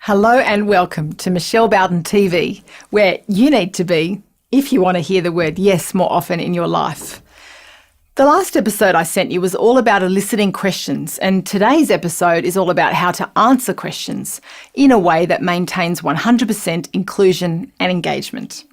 Hello and welcome to Michelle Bowden TV, where you need to be if you want to hear the word yes more often in your life. The last episode I sent you was all about eliciting questions, and today's episode is all about how to answer questions in a way that maintains 100% inclusion and engagement.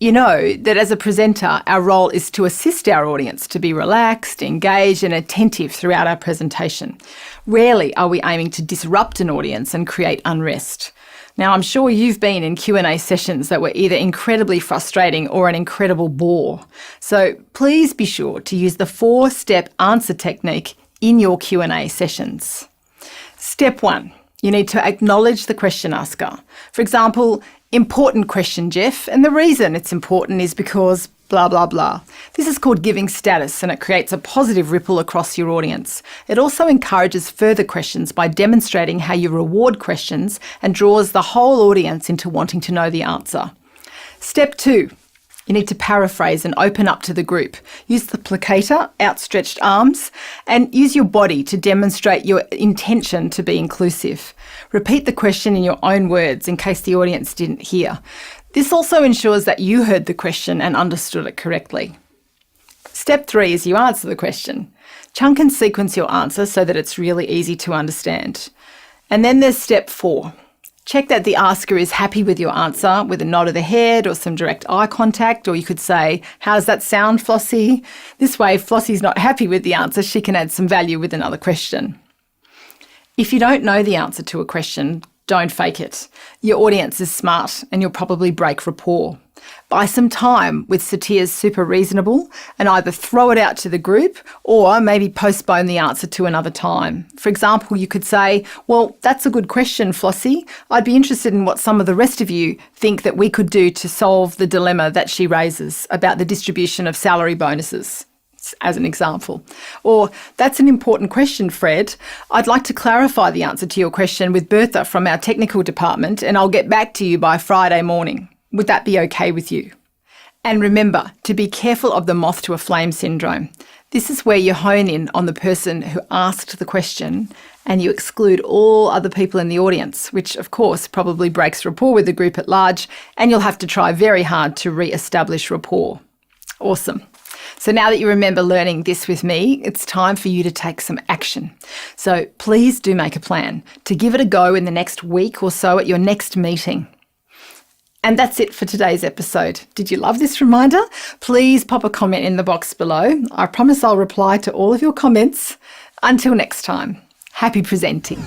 You know that as a presenter, our role is to assist our audience to be relaxed, engaged and attentive throughout our presentation. Rarely are we aiming to disrupt an audience and create unrest. Now, I'm sure you've been in Q&A sessions that were either incredibly frustrating or an incredible bore. So please be sure to use the 4-step answer technique in your Q&A sessions. Step 1. You need to acknowledge the question asker. For example, important question, Jeff, and the reason it's important is because blah, blah, blah. This is called giving status, and it creates a positive ripple across your audience. It also encourages further questions by demonstrating how you reward questions and draws the whole audience into wanting to know the answer. Step 2. You need to paraphrase and open up to the group. Use the placator, outstretched arms, and use your body to demonstrate your intention to be inclusive. Repeat the question in your own words in case the audience didn't hear. This also ensures that you heard the question and understood it correctly. Step 3 is you answer the question. Chunk and sequence your answer so that it's really easy to understand. And then there's step 4. Check that the asker is happy with your answer with a nod of the head or some direct eye contact, or you could say, "How does that sound, Flossie?" This way, if Flossie's not happy with the answer, she can add some value with another question. If you don't know the answer to a question, don't fake it. Your audience is smart and you'll probably break rapport. Buy some time with satire's super reasonable and either throw it out to the group or maybe postpone the answer to another time. For example, you could say, "Well, that's a good question, Flossie. I'd be interested in what some of the rest of you think that we could do to solve the dilemma that she raises about the distribution of salary bonuses," as an example. Or, "That's an important question, Fred. I'd like to clarify the answer to your question with Bertha from our technical department, and I'll get back to you by Friday morning. Would that be okay with you?" And remember to be careful of the moth to a flame syndrome. This is where you hone in on the person who asked the question and you exclude all other people in the audience, which of course probably breaks rapport with the group at large, and you'll have to try very hard to re-establish rapport. Awesome. So now that you remember learning this with me, it's time for you to take some action. So please do make a plan to give it a go in the next week or so at your next meeting. And that's it for today's episode. Did you love this reminder? Please pop a comment in the box below. I promise I'll reply to all of your comments. Until next time, happy presenting.